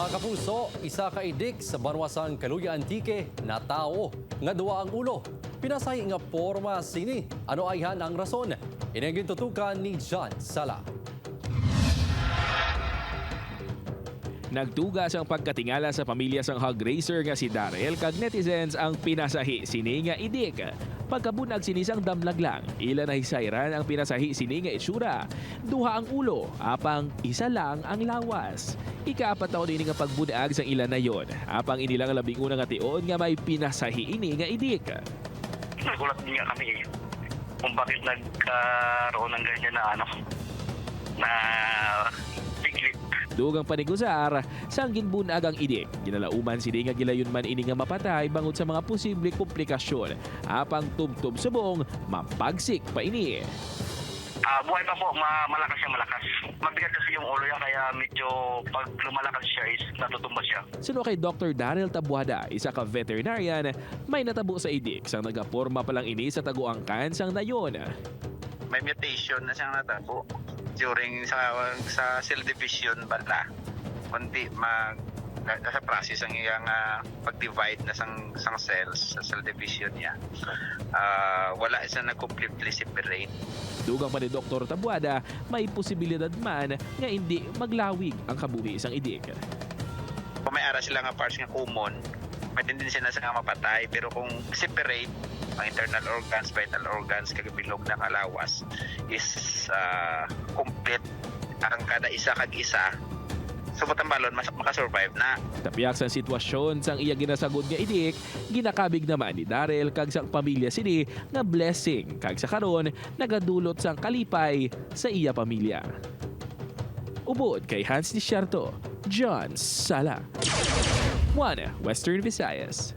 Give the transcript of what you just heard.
Mga kapuso, isa ka idik sa banwasang Kaluya Antique na tao nga duwa ang ulo. Pinasay nga porma sini. Ano ayhan ang rason? Inaging tutukan ni John Sala. Nagtugas ang pagkatingala sa pamilya sang hog racer nga si Darrell kag netizens ang pinasahi sini nga idik. Pagkabunag sinisang damlag lang, ila na hisayran ang pinasahi sini nga itsura. Duha ang ulo, apang isa lang ang lawas. Ika-4 taon ini nga pagbunag sang ila na yon. Apang inilang labing una nga tion nga may pinasahi ini nga idik. Nagulat din nga kami kung bakit nagkaroon ng ganyan na piglit. Dugang panigusar, sang ginbunag ang idik. Ginalauman sini nga gilayon man ini nga mapatay bangod sa mga posible komplikasyon. Apang tubtob subong, mapagsik pa ini. Buhay pa po, malakas siya, malakas. Mabigat kasi yung ulo niya kaya medyo pag lumalakas siya is natutumba siya. Suno kay Dr. Darrell Tabuada, isa ka veterinarian, may natabo sa idik sang nagaporma pa lang ini sa taguangkan sang nayon. May mutation na siyang natabo during sa cell division bala. Kundi nasa process ang iyang pag-divide na sang cells sa cell division niya. Wala siya na completely separate. Dugang pa ni Dr. Tabuada, may posibilidad man nga hindi maglawig ang kabuhi sang idik. Kung may ara sila nga parts nga common, may tendency na siya nga mapatay. Pero kung separate, ang internal organs, vital organs, kagabilog na kalawas is complete ang kada isa kag isa. Subot ang balon, makasurvive na. Tapiak sa sitwasyon sang iya ginasagod nga idik, ginakabig naman ni Darrell kag sang pamilya sini nga blessing kag sa karon nagadulot sang kalipay sa iya pamilya. Ubod kay Hans Desierto, John Sala. One Western Visayas.